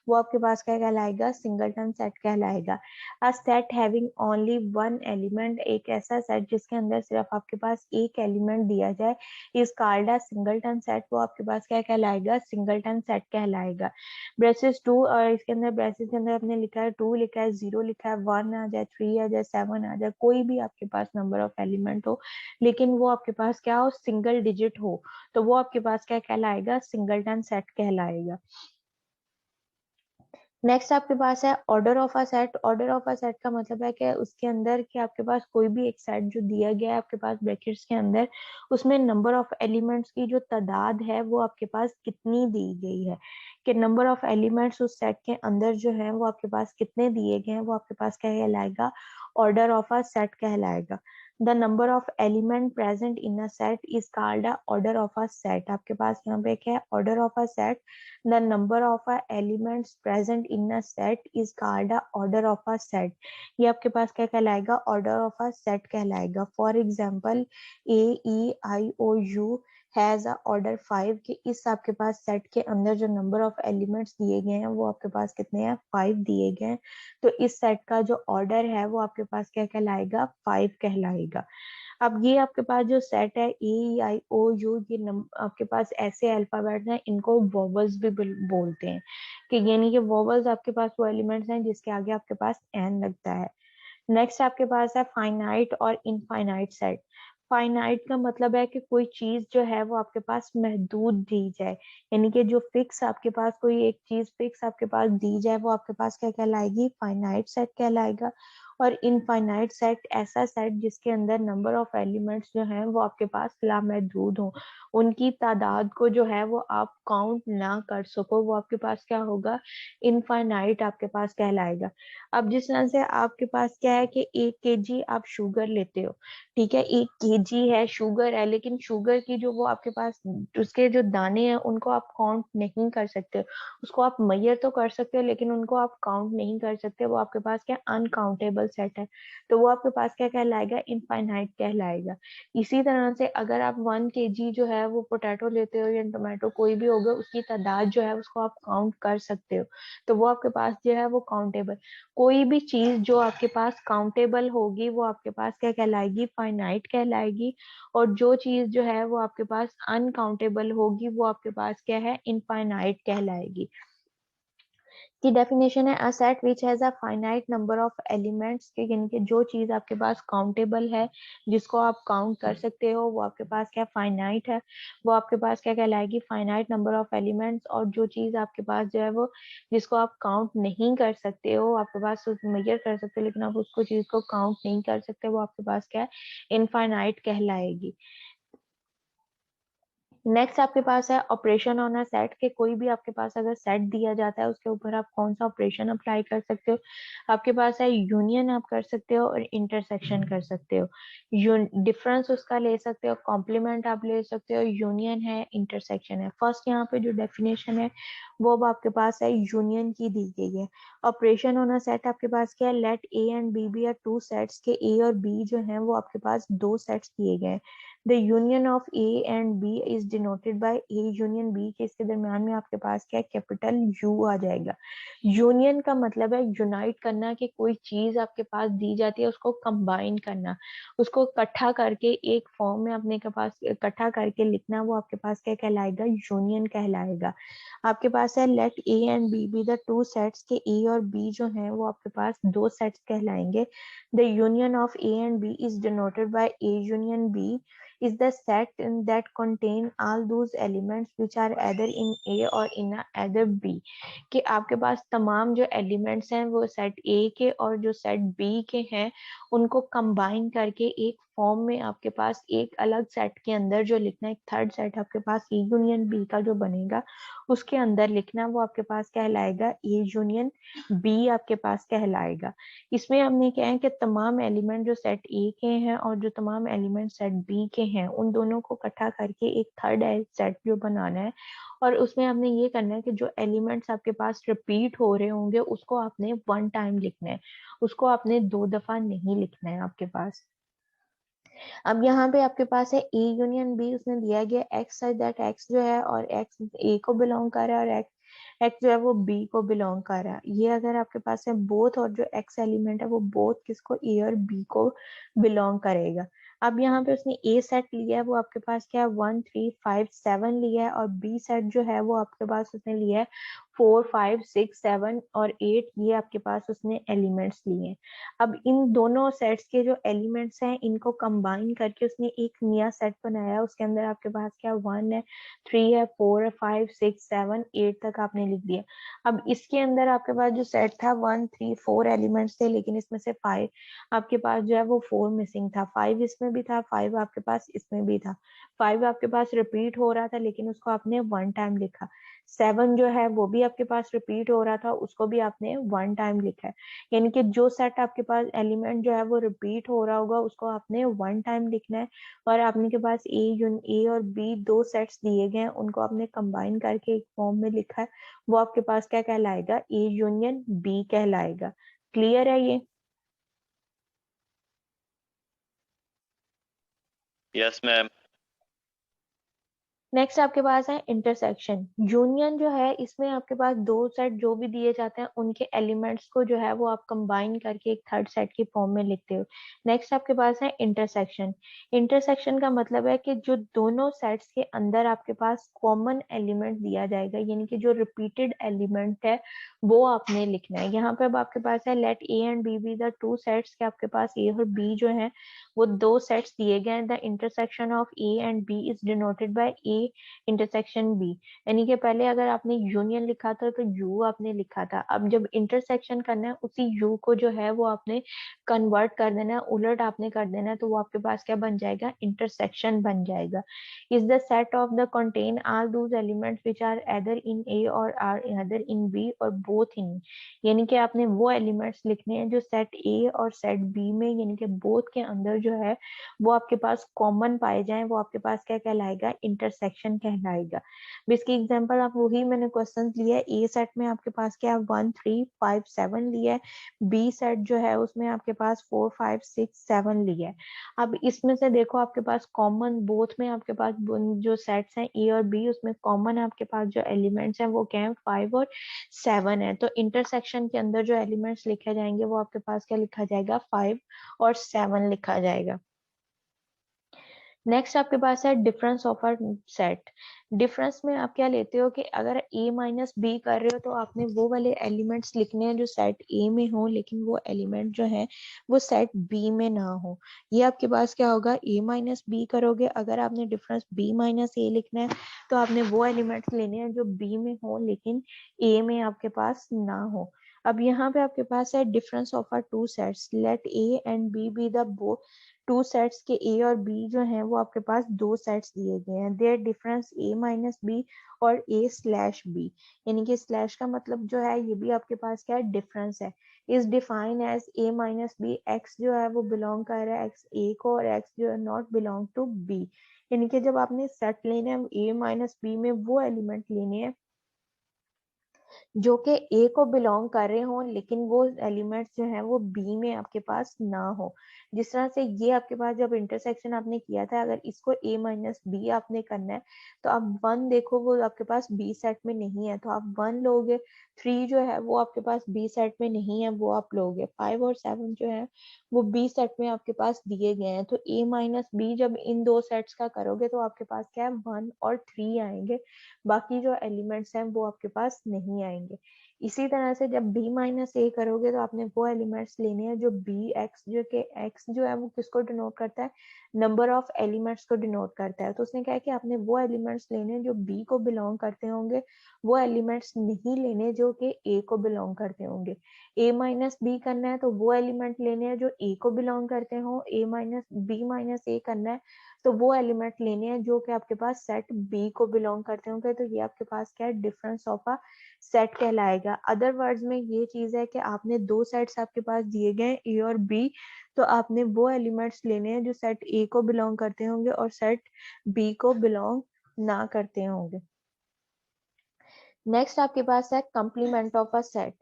वो आपके पास क्या कहलाएगा, सिंगलटन सेट कहलाएगा। A set having only one element, एक ऐसा सेट जिसके अंदर सिर्फ आपके पास एक एलिमेंट दिया जाए, is called a singleton set, वो आपके पास क्या कहलाएगा, सिंगलटन सेट कहलाएगा। ब्रेसेस टू, और इसके अंदर ब्रेसेस के अंदर आपने लिखा है 2, लिखा है 0, लिखा है 1 आ जाए, 3 आ जाए, 7 आ जाए, कोई भी आपके पास नंबर ऑफ एलिमेंट हो लेकिन वो आपके पास क्या हो, सिंगल डिजिट हो, तो वो आपके पास क्या कहलाएगा, सिंगलटन सेट कहलाएगा। नेक्स्ट आपके पास है order of a set. Order of a set का मतलब है कि उसके अंदर कि आपके पास कोई भी एक सेट जो दिया गया है आपके पास ब्रैकेट्स के अंदर, उसमें नंबर ऑफ एलिमेंट्स की जो तादाद है वो आपके पास कितनी दी गई है, कि नंबर ऑफ एलिमेंट्स उस सेट के अंदर जो है वो आपके पास कितने दिए गए हैं, वो आपके पास क्या कहलाएगा, ऑर्डर ऑफ अ सेट कहलाएगा। The number of element present in a set is called a order of a set. आपके पास यहाँ पे क्या है, order of a set. The number of elements present in a set is called a order of a set. ये आपके पास क्या कहलाएगा, order of a set कहलाएगा। For example, A, E, I, O, U has a order 5, कि इस आपके पास सेट के अंदर जो नंबर ऑफ एलिमेंट्स दिए गए हैं वो आपके पास कितने हैं, 5 दिए गए हैं, तो इस सेट का जो ऑर्डर है वो आपके पास क्या कहलाएगा, 5 कहलाएगा। अब ये आपके पास जो सेट है ए आई ओ यू, ये आपके पास ऐसे अल्फाबेट्स हैं, इनको वोवल्स भी बोलते हैं, कि यानी कि वोवल्स आपके पास वो एलिमेंट्स हैं जिसके आगे आपके पास एन लगता है। नेक्स्ट आपके पास है फाइनाइट और इनफाइनाइट सेट। फाइनाइट का मतलब है कि कोई चीज जो है वो आपके पास महदूद दी जाए, यानी कि जो फिक्स आपके पास कोई एक चीज फिक्स आपके पास दी जाए वो आपके पास क्या कहलाएगी, फाइनाइट सेट कहलाएगा। और इनफाइनाइट सेट ऐसा सेट जिसके अंदर नंबर ऑफ एलिमेंट्स जो हैं वो आपके पास लामहदूद हो, उनकी तादाद को जो है वो आप काउंट ना कर सको, वो आपके पास क्या होगा, इनफाइनाइट आपके पास कहलाएगा। अब जिस तरह से आपके पास क्या है कि 1 kg आप शुगर लेते हो, ठीक है, 1 kg है शुगर है, लेकिन शुगर की जो वो आपके पास उसके जो दाने हैं उनको आप काउंट नहीं कर सकते, उसको आप मेजर तो कर सकते हो लेकिन उनको आप काउंट नहीं कर सकते, वो आपके पास क्या अनकाउंटेबल सेट है, तो वो आपके पास क्या कहलाएगा, इनफाइनाइट कहलाएगा। इसी तरह से अगर आप 1 kg जो है वो पोटैटो लेते हो या टोमेटो कोई भी होगा, उसकी तादाद जो है उसको आप काउंट कर सकते हो, तो वो आपके पास जो है वो काउंटेबल। कोई भी चीज जो आपके पास काउंटेबल होगी वो आपके पास क्या कहलाएगी, फाइनाइट कहलाएगी, और जो चीज जो है वो आपके पास अनकाउंटेबल होगी वो आपके पास क्या है, इनफाइनाइट कहलाएगी। की डेफिनेशन है, अ set which has a finite number of elements, के यानी कि जो चीज आपके पास काउंटेबल है, जिसको आप काउंट कर सकते हो, वो आपके पास क्या फाइनाइट है, वो आपके पास क्या कहलाएगी, फाइनाइट नंबर ऑफ एलिमेंट्स। और जो चीज आपके पास जो है वो जिसको आप काउंट नहीं कर सकते हो, आपके पास मेजर कर सकते हो लेकिन आप उसको चीज को काउंट नहीं कर सकते, वो आपके पास क्या है, इनफाइनाइट कहलाएगी। नेक्स्ट आपके पास है ऑपरेशन ऑन अ सेट, के कोई भी आपके पास अगर सेट दिया जाता है उसके ऊपर आप कौन सा ऑपरेशन अप्लाई कर सकते हो। आपके पास है यूनियन आप कर सकते हो और इंटरसेक्शन कर सकते हो। डिफरेंस उसका ले सकते हो, कॉम्प्लीमेंट आप ले सकते हो, यूनियन है, इंटरसेक्शन है। फर्स्ट यहाँ पे जो डेफिनेशन है वो अब आपके पास है यूनियन की दी गई है। ऑपरेशन ऑन अ सेट आपके पास क्या है, let A and B be are two sets, के ए और बी जो है वो आपके पास दो सेट्स दिए गए हैं। The union of A and B is denoted by A union B, के इसके दरम्यान में आपके पास क्या है, कैपिटल U आ जाएगा। यूनियन का मतलब है यूनाइट करना, कि कोई चीज आपके पास दी जाती है उसको कंबाइन करना, उसको इकट्ठा करके एक फॉर्म में अपने के पास इकट्ठा करके लिखना, वो आपके पास क्या कहलाएगा, यूनियन कहलाएगा। आपके पास है let A and B be the two sets, के ए और बी जो है वो आपके पास दो सेट्स कहलाएंगे। The union of A and B is denoted by A union B is the set that contain all those elements which are either in A or in either B, कि आपके पास तमाम जो एलिमेंट्स हैं वो set A के और जो set B के हैं उनको कंबाइन करके एक फॉर्म में आपके पास एक अलग सेट के अंदर जो लिखना है, एक थर्ड सेट आपके पास ए यूनियन बी का जो बनेगा उसके अंदर लिखना, वो आपके पास कहलाएगा ए यूनियन बी आपके पास कहलाएगा। इसमें हमने क्या है कि तमाम एलिमेंट जो सेट ए के हैं और जो तमाम एलिमेंट सेट बी के हैं उन दोनों को इकट्ठा करके एक थर्ड सेट जो बनाना है, और उसमें हमने ये करना है कि जो एलिमेंट्स आपके पास रिपीट हो रहे होंगे उसको आपने 1 टाइम लिखना है, उसको आपने 2 दफा नहीं लिखना है आपके पास। अब यहाँ पे आपके पास है ए यूनियन बी, उसने दिया गया एक्स सच दैट एक्स जो है और एक्स ए को बिलोंग कर रहा है और एक्स एक्स जो है वो बी को बिलोंग कर रहा है। ये अगर आपके पास है बोथ, और जो एक्स एलिमेंट है वो बोथ किसको, ए और बी को बिलोंग करेगा। अब यहाँ पे उसने ए सेट लिया है, वो आपके पास क्या है 1 3 5 7 लिया है, और बी सेट जो है वो आपके पास उसने लिया है 4 5 6 7 और 8, ये आपके पास उसने एलिमेंट्स लिए हैं। अब इन दोनों सेट्स के जो एलिमेंट्स हैं इनको कंबाइन करके उसने एक नया सेट बनाया, उसके अंदर आपके पास क्या 1 है 3 है 4 है 5 6 7 8 तक आपने लिख दिया। अब इसके अंदर आपके पास जो सेट था 1 3 4 एलिमेंट्स थे, लेकिन इसमें से 5 आपके पास जो है वो 4 मिसिंग था, 5 इसमें भी था, 5 आपके पास इसमें भी था, 5 आपके पास रिपीट हो रहा था लेकिन उसको आपने 1 टाइम लिखा, 7 जो है वो भी आपके पास रिपीट हो रहा था, उसको भी आपने 1 टाइम लिखा है। यानी कि जो सेट आपके पास एलिमेंट जो है वो रिपीट हो रहा होगा उसको आपने 1 टाइम लिखना है। और आपने के पास ए और बी दो सेट्स दिए गए हैं, उनको आपने कंबाइन करके एक फॉर्म में लिखा है, वो आपके पास क्या कहलाएगा, ए यूनियन बी कहलाएगा। क्लियर है ये? Yes ma'am. नेक्स्ट आपके पास है इंटरसेक्शन। यूनियन जो है इसमें आपके पास दो सेट जो भी दिए जाते हैं उनके एलिमेंट्स को जो है वो आप कंबाइन करके एक थर्ड सेट की फॉर्म में लिखते हो। नेक्स्ट आपके पास है इंटरसेक्शन। इंटरसेक्शन का मतलब है कि जो दोनों सेट्स के अंदर आपके पास कॉमन एलिमेंट दिया जाएगा, यानी कि जो रिपीटेड एलिमेंट है वो आपने लिखना है। यहाँ पे अब आपके पास है let A and B be the two sets, के आपके पास ए और बी जो है वो दो सेट्स दिए गए हैं। The intersection of A and B is denoted by A intersection B. यानी कि पहले अगर आपने यूनियन लिखा था तो यू आपने लिखा था, अब जब इंटरसेक्शन करना है उसी यू को जो है वो आपने कन्वर्ट कर देना है, उलट आपने कर देना है, तो वो आपके पास क्या बन जाएगा, इंटरसेक्शन बन जाएगा। Is the set of the contain all those elements which are either in A or are either in B or both in. यानी कि आपने वो एलिमेंट्स लिखने हैं जो सेट ए और सेट बी में यानी कि बोथ के अंदर जो है वो आपके पास कॉमन पाए जाएं, वो आपके पास क्या कहलाएगा, इंटरसेक्शन कहलाएगा। अब इसकी एग्जांपल आप वही मैंने क्वेश्चन लिया है, ए सेट में आपके पास क्या है 1 3 5 7 लिया है, बी सेट जो है उसमें आपके पास 4 5 6 7 लिया है। अब इसमें से देखो आपके पास कॉमन बोथ में आपके पास जो सेट्स हैं ए और बी उसमें कॉमन आपके पास जो एलिमेंट्स हैं वो क्या है 5 और 7 है, तो इंटरसेक्शन के अंदर जो एलिमेंट्स लिखे जाएंगे वो आपके पास क्या लिखा जाएगा, 5 और 7 लिखा जाएगा। नेक्स्ट आपके पास है difference of a set. Difference में आप क्या लेते हो कि अगर a माइनस बी कर रहे हो तो आपने वो वाले एलिमेंट्स लिखने हैं जो सेट a में हो, लेकिन वो एलिमेंट जो है वो सेट b में ना हो। ये आपके पास क्या होगा, a माइनस बी करोगे, अगर आपने डिफरेंस b माइनस a लिखना है तो आपने वो एलिमेंट्स लेने हैं जो b में हो लेकिन a में आपके पास ना हो। अब यहाँ पे आपके पास है difference of a two sets, let a and b be the two sets के ए और बी जो हैं वो आपके पास दो सेट्स दिए गए हैं, their difference A minus B और ए स्लैश बी। यानी कि स्लैश का मतलब जो है ये भी आपके पास क्या है, डिफरेंस है। Is define as A minus B, x जो है वो बिलोंग कर रहा है एक्स ए को और एक्स जो है नॉट बिलोंग टू बी। यानी कि जब आपने सेट लेने हैं ए माइनस बी में वो एलिमेंट लेने हैं जो कि ए को बिलोंग कर रहे हो लेकिन वो एलिमेंट्स जो है वो बी में आपके पास ना हो। जिस तरह से ये आपके पास जब इंटरसेक्शन आपने किया था, अगर इसको ए माइनस बी आपने करना है तो आप 1 देखो वो आपके पास बी सेट में नहीं है तो आप 1 लोगे, 3 जो है वो आपके पास बी सेट में नहीं है वो आप लोगे, 5 और 7 जो है वो बी सेट में आपके पास दिए गए हैं। तो ए माइनस बी जब इन दो सेट्स का करोगे तो आपके पास क्या है 1 और 3 आएंगे, बाकी जो एलिमेंट्स हैं वो आपके पास नहीं आएंगे। इसी तरह से जब b माइनस ए करोगे तो आपने वो एलिमेंट्स लेने हैं जो बी एक्स, जो कि x जो है वो किसको डिनोट करता है, नंबर ऑफ एलिमेंट्स को डिनोट करता है। तो उसने कहा कि आपने वो एलिमेंट्स लेने हैं जो b को बिलोंग करते होंगे, वो एलिमेंट्स नहीं लेने जो कि a को बिलोंग करते होंगे। a माइनस बी करना है तो वो एलिमेंट लेने हैं जो a को बिलोंग करते हो, a माइनस बी माइनस ए करना है तो वो एलिमेंट लेने हैं जो कि आपके पास सेट बी को बिलोंग करते होंगे। तो ये आपके पास क्या है, डिफरेंस ऑफ अ सेट कहलाएगा। अदर वर्ड्स में ये चीज है कि आपने दो सेट्स आपके पास दिए गए ए और बी, तो आपने वो एलिमेंट्स लेने हैं जो सेट ए को बिलोंग करते होंगे और सेट बी को बिलोंग ना करते होंगे। नेक्स्ट आपके पास है complement of a set.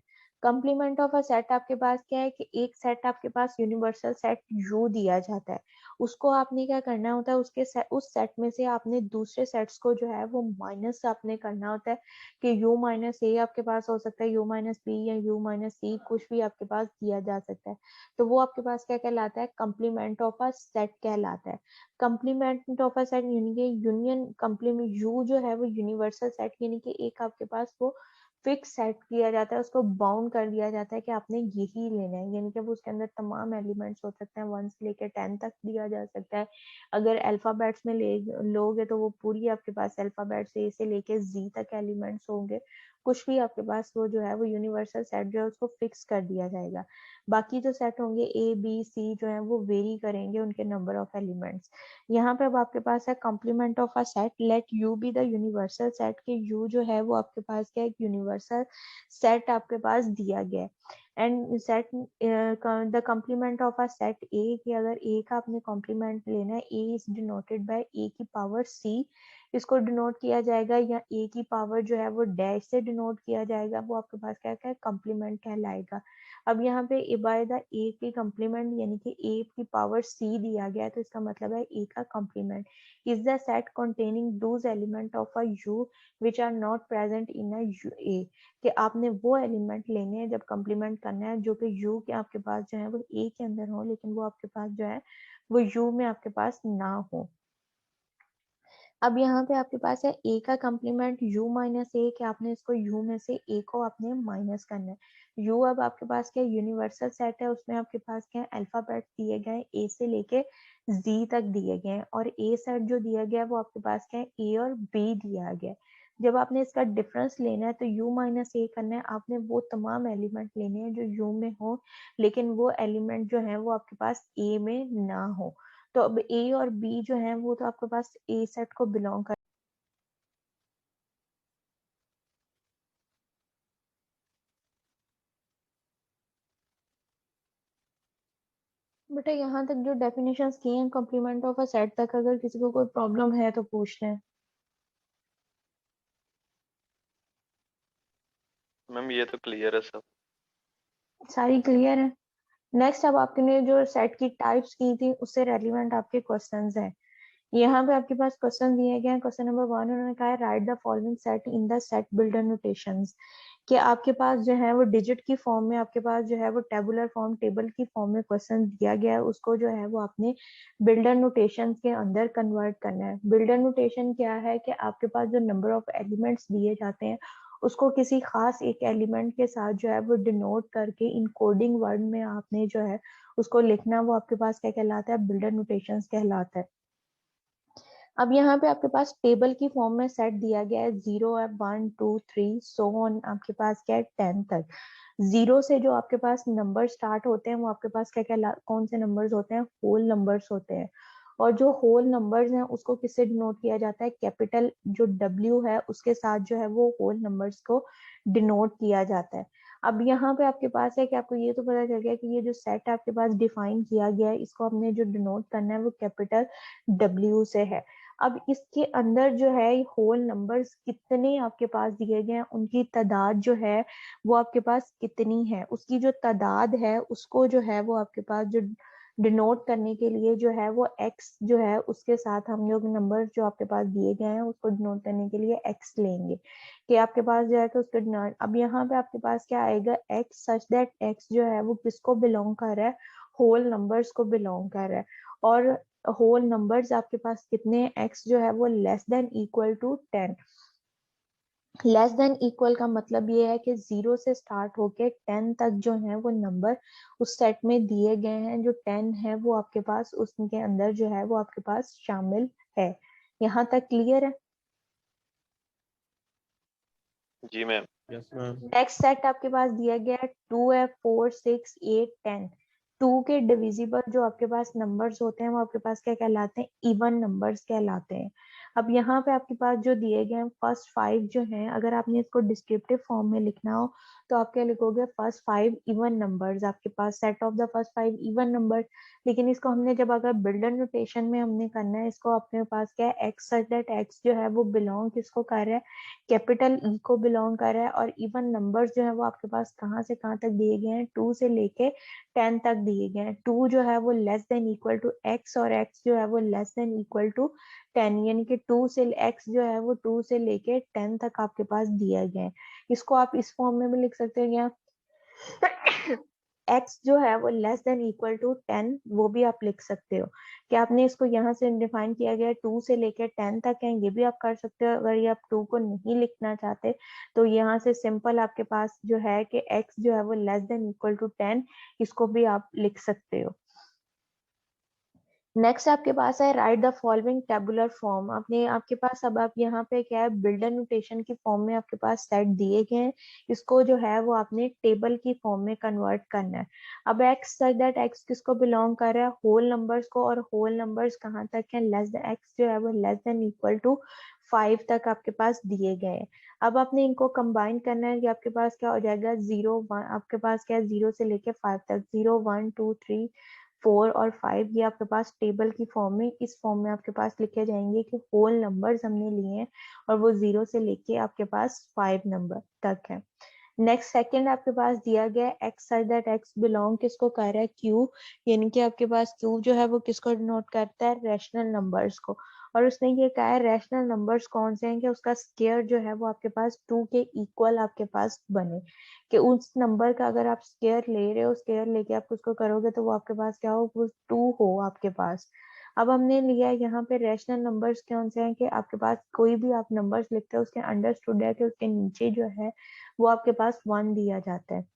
Complement of a set आपके पास क्या है कि एक सेट आपके पास यूनिवर्सल सेट यू दिया जाता है उसको आपने क्या करना होता है, उस सेट में से आपने दूसरे सेट्स को जो है वो माइनस आपने करना होता है कि u माइनस ए आपके पास हो सकता है, u माइनस बी या u माइनस सी, कुछ भी आपके पास दिया जा सकता है। तो वो आपके पास क्या कहलाता है, कंप्लीमेंट ऑफ अ सेट कहलाता है। कंप्लीमेंट ऑफ अ सेट यानी कि यूनियन कंप्लीमेंट, यू जो है वो यूनिवर्सल सेट यानी कि एक आपके पास वो फिक्स सेट किया जाता है, उसको बाउंड कर दिया जाता है कि आपने यही लेना है, यानी कि वो उसके अंदर तमाम एलिमेंट्स हो सकते हैं, 1 से लेकर 10 तक दिया जा सकता है। अगर अल्फाबेट्स में लोगे तो वो पूरी आपके पास अल्फाबेट्स ए से लेके जी तक एलिमेंट्स होंगे। कुछ भी आपके पास वो जो है वो यूनिवर्सल सेट जो है उसको फिक्स कर दिया जाएगा। बाकी जो सेट होंगे ए बी सी जो है वो वेरी करेंगे उनके नंबर ऑफ एलिमेंट्स। यहाँ पे अब आपके पास है complement of a set, let U be the universal set, के यू जो है वो आपके पास क्या, एक यूनिवर्सल सेट आपके पास दिया गया है। And set the complement of a set A, कि अगर ए का आपने कॉम्प्लीमेंट लेना है, A is denoted by A की पावर सी, इसको डिनोट किया जाएगा, या ए की पावर जो है वो डैश से डिनोट किया जाएगा, वो आपके पास क्या क्या कॉम्प्लीमेंट कहलाएगा। अब यहाँ पे ए बाय द ए की कॉम्प्लीमेंट यानी कि ए की पावर सी दिया गया है, तो इसका मतलब है ए का complement is the set containing those element of a U which are not present in a A, कि आपने वो एलिमेंट लेने हैं जब कॉम्प्लीमेंट करना है जो कि यू के आपके पास जो है वो ए के अंदर हो, लेकिन वो आपके पास जो है वो यू में आपके पास ना हो। अब यहाँ पे आपके पास है ए का कॉम्प्लीमेंट u माइनस ए, कि आपने इसको u में से a को आपने माइनस करना है। u अब आपके पास क्या यूनिवर्सल सेट है, उसमें आपके पास क्या अल्फाबेट दिए गए a से लेके z तक दिए गए हैं, और a सेट जो दिया गया है वो आपके पास क्या है a और b दिया गया है। जब आपने इसका डिफरेंस लेना है तो u माइनस ए करना है, आपने वो तमाम एलिमेंट लेने हैं जो u में हो, लेकिन वो एलिमेंट जो है वो आपके पास a में ना हो। तो अब ए और बी जो है वो तो आपके पास ए सेट को बिलोंग कर, बेटा यहाँ तक जो डेफिनेशंस की हैं कॉम्प्लीमेंट ऑफ अ सेट तक, अगर किसी को कोई प्रॉब्लम है तो पूछ लें। मैम ये तो क्लियर है सब। सारी क्लियर है। नेक्स्ट अब आपने जो सेट की टाइप्स की थी उससे रेलिवेंट आपके क्वेश्चंस हैं। यहाँ पे आपके पास क्वेश्चन दिए गए हैं। क्वेश्चन नंबर 1 उन्होंने कहा है right the following set in the set builder notations, कि आपके पास जो है वो डिजिट की फॉर्म में, आपके पास जो है वो टेबुलर फॉर्म, टेबल की फॉर्म में क्वेश्चन दिया गया है, उसको जो है वो आपने बिल्डर नोटेशंस के अंदर कन्वर्ट करना है। बिल्डर नोटेशन क्या है, कि आपके पास जो नंबर ऑफ एलिमेंट्स दिए जाते हैं उसको किसी खास एक एलिमेंट के साथ जो है वो डिनोट करके इन कोडिंग वर्ड में आपने जो है उसको लिखना, वो आपके पास क्या कहलाता है, बिल्डर नोटेशंस कहलाता है। अब यहाँ पे आपके पास टेबल की फॉर्म में सेट दिया गया है, 0 है, 1 2 3 सो ऑन, आपके पास क्या है 10 तक। 0 से जो आपके पास नंबर स्टार्ट होते हैं वो आपके पास क्या क्या कौन से नंबर्स होते हैं, होल नंबर्स होते हैं। और जो होल नंबर्स हैं उसको किससे डिनोट किया जाता है, कैपिटल जो W है उसके साथ जो है वो होल नंबर्स को डिनोट किया जाता है। अब यहाँ पे आपके पास है कि आपको ये तो पता चल गया कि ये जो सेट आपके पास डिफाइन किया गया है, इसको आपने जो डिनोट करना है वो कैपिटल W से है। अब इसके अंदर जो है होल नंबर्स कितने आपके पास दिए गए हैं, उनकी तादाद जो है वो आपके पास कितनी है, उसकी जो तादाद है उसको जो है वो आपके पास जो डिनोट करने के लिए जो है वो x जो है उसके साथ हम लोग नंबर जो आपके पास दिए गए हैं उसको डिनोट करने के लिए x लेंगे, कि आपके पास जो है तो उसको डिनोट। अब यहाँ पे आपके पास क्या आएगा, x सच दैट x जो है वो किसको बिलोंग कर रहा है, होल नंबर्स को बिलोंग कर रहा है। और होल नंबर्स आपके पास कितने, x जो है वो less than equal to 10। Less than equal का मतलब ये है कि 0 से स्टार्ट होके 10 तक जो है वो नंबर उस सेट में दिए गए हैं, जो 10 है वो आपके पास उसके अंदर जो है वो आपके पास शामिल है। यहाँ तक क्लियर है। जी ma'am. Yes ma'am. Next set आपके पास दिया गया है 2 है, 4 6 8 10। 2 के डिविजिबल जो आपके पास नंबर्स होते हैं वो आपके पास क्या कहलाते हैं, इवन नंबर्स कहलाते हैं। अब यहाँ पे आपके पास जो दिए गए हैं फर्स्ट 5 जो हैं, अगर आपने इसको डिस्क्रिप्टिव फॉर्म में लिखना हो तो आप क्या लिखोगे, फर्स्ट 5 इवन नंबर्स, आपके पास set of the first 5 even number. लेकिन इसको हमने जब अगर बिल्डर नोटेशन में हमने करना है, इसको अपने पास क्या है, एक्स सच दैट एक्स जो है वो बिलोंग किसको कर रहा है, कैपिटल ई को बिलोंग कर रहा है। और इवन नंबर्स जो है वो आपके पास कहाँ से कहाँ तक दिए गए हैं, 2 से लेके 10 तक दिए गए हैं। 2 जो है वो less than equal to x, और एक्स जो है वो लेस देन इक्वल टू 10, यानी कि 2 से एक्स जो है वो 2 से लेके 10 तक आपके पास दिया गया है। इसको आप इस फॉर्म में भी लिख सकते हो क्या, x जो है वो लेस देन इक्वल टू 10, वो भी आप लिख सकते हो कि आपने इसको यहाँ से डिफाइन किया गया 2 से लेकर 10 तक है, ये भी आप कर सकते हो। अगर ये आप 2 को नहीं लिखना चाहते तो यहाँ से सिंपल आपके पास जो है कि x जो है वो लेस देन इक्वल टू 10, इसको भी आप लिख सकते हो। नेक्स्ट आपके पास है right the following tabular form. आपने आपके पास अब आप यहाँ पे क्या है, बिल्डर नोटेशन की फॉर्म में आपके पास सेट दिए गए हैं, इसको जो है वो आपने टेबल की फॉर्म में कन्वर्ट करना है। अब एक्स सच दैट एक्स किसको बिलोंग कर रहा है, होल नंबर्स को, और होल नंबर्स कहाँ तक है, लेस देन एक्स जो है वो लेस देन इक्वल टू 5 तक आपके पास दिए गए हैं। अब आपने इनको कंबाइन करना है कि आपके पास क्या हो जाएगा, 0 1, आपके पास क्या है 0 से लेके 5 तक, 0 1 2 3 4 और 5, ये आपके पास टेबल की फॉर्म में, इस फॉर्म में आपके पास लिखे जाएंगे कि होल नंबर्स हमने लिए हैं और वो 0 से लेके आपके पास 5 नंबर तक है। नेक्स्ट सेकंड आपके पास दिया गया है x such that x belong किसको कर रहा है, क्यू, यानी कि आपके पास क्यू जो है वो किसको डिनोट करता है, रैशनल नंबर्स को। और उसने ये कहा है रैशनल नंबर्स कौन से हैं कि उसका स्क्वायर जो है वो आपके पास 2 के इक्वल आपके पास बने, कि उस नंबर का अगर आप स्क्वायर ले रहे हो, स्क्वायर लेके आप उसको करोगे तो वो आपके पास क्या हो, वो 2 हो आपके पास। अब हमने लिया है यहाँ पे रैशनल नंबर्स कौन से हैं कि आपके पास कोई भी आप नंबर्स लिखते हो उसके अंडरस्टूड है कि उसके नीचे जो है वो आपके पास 1 दिया जाता है।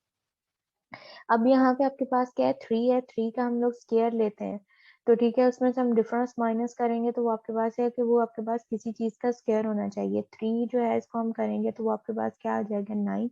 अब यहाँ पे आपके पास क्या है, 3 है, 3 का हम लोग स्क्वायर लेते हैं तो ठीक है, उसमें से हम डिफरेंस माइनस करेंगे तो वो आपके पास है कि वो आपके पास किसी चीज का स्क्वायर होना चाहिए। 3 जो है इसको हम करेंगे तो वो आपके पास क्या आ जाएगा, 9।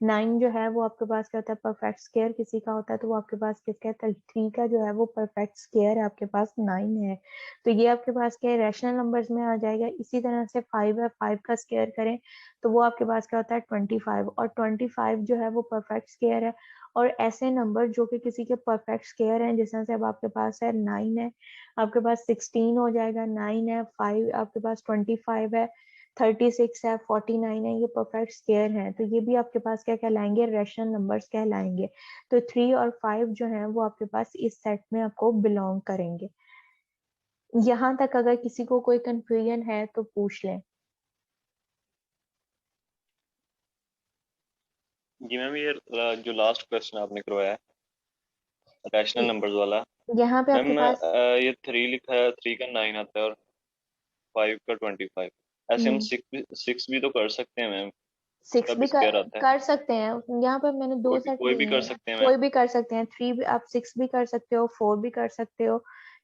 9 जो है वो आपके पास क्या होता है, परफेक्ट स्क्वायर किसी का होता है तो वो आपके पास किसका है, 3 का जो है वो परफेक्ट स्क्वायर है, आपके पास 9 है। तो ये आपके पास क्या है, रैशनल नंबर्स में आ जाएगा। इसी तरह से 5 है, 5 का स्क्वायर करें तो वो आपके पास क्या होता है, 25, और 25 जो है वो परफेक्ट स्क्वायर है। और ऐसे नंबर जो कि किसी के परफेक्ट स्क्वायर हैं, जैसे से अब आपके पास है 9 है, आपके पास 16 हो जाएगा, 9 है, 5 आपके पास 25 है, 36 है, 49 है, ये परफेक्ट स्क्वायर हैं, तो ये भी आपके पास क्या कहलाएंगे, रैशनल नंबर्स कहलाएंगे। तो 3 और 5 जो है वो आपके पास इस सेट में आपको बिलोंग करेंगे। यहाँ तक अगर किसी को कोई कंफ्यूजन है तो पूछ लें। जी मैम, ये जो लास्ट क्वेश्चन आपने करवाया है रैशनल नंबर्स वाला, यहाँ पे आपके मैम पास ये 3 लिखा है, 3 का 9 आता है और 5 का 25। ऐसे हम 6 भी तो कर सकते हैं मैम, सिक्स इसका भी भी स्क्वायर आता है। कर सकते हैं। यहाँ पर मैंने दो सेट कोई भी लिए कर हैं, सकते हैं मैम। कोई भी कर सकते हैं। 3 भी आप, 6 भी कर सकते हो, 4 भी कर सकते हो,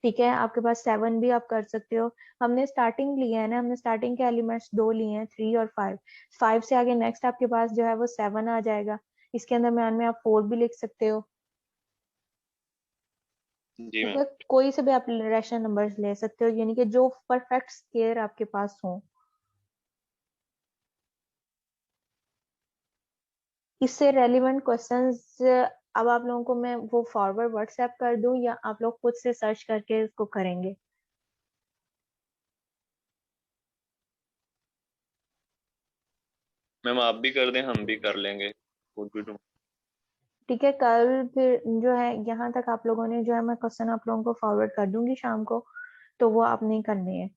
ठीक है, आपके पास 7 भी आप कर सकते हो। हमने स्टार्टिंग लिया है ना, हमने स्टार्टिंग के एलिमेंट्स 2 लिए हैं, 3 और 5। 5 से आगे नेक्स्ट आपके पास जो है वो 7 आ जाएगा, इसके अंदर मान में आप 4 भी लिख सकते हो, जी ठीक मैम। है। कोई से भी आप रैशनल नंबर्स ले सकते हो, यानी कि जो परफेक्ट स्क्वायर आपके पास हो। इससे रेलिवेंट क्वेश्चंस अब आप लोगों को मैं वो फॉरवर्ड व्हाट्सएप कर दूं या आप लोग खुद से सर्च करके इसको करेंगे। मैम आप भी कर दें, हम भी कर लेंगे, खुद भी ढूंढ। ठीक है, कल फिर जो है यहाँ तक आप लोगों ने जो है, मैं क्वेश्चन आप लोगों को फॉरवर्ड कर दूंगी शाम को, तो वो आप नहीं करने हैं।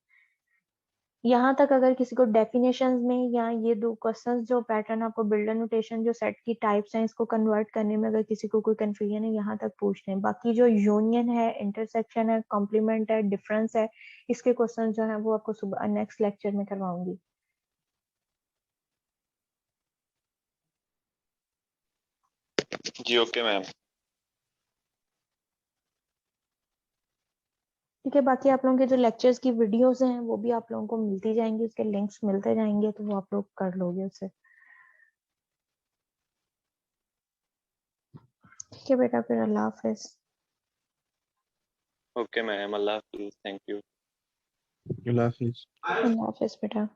यहाँ तक अगर किसी को डेफिनेशंस में या ये दो क्वेश्चंस जो पैटर्न आपको बिल्डर नोटेशन जो सेट की टाइप्स हैं इसको कन्वर्ट करने में अगर किसी को कोई कंफ्यूजन है यहाँ तक पूछ लें। बाकी जो यूनियन है, इंटरसेक्शन है, कॉम्प्लीमेंट है, डिफरेंस है, इसके क्वेश्चन जो है वो आपको सुबह नेक्स्ट लेक्चर में करवाऊंगी। जी ओके मैम। ठीक है, बाकी आप लोगों के जो लेक्चर्स की वीडियोस हैं वो भी आप लोगों को मिलती जाएंगी, उसके लिंक्स मिलते जाएंगे तो वो आप लोग कर लोगे उससे। ठीक है बेटा, फिर अल्लाह हाफिज। ओके मैम, अल्लाह हाफिज, थैंक यू। अल्लाह हाफिज। अल्लाह हाफिज बेटा।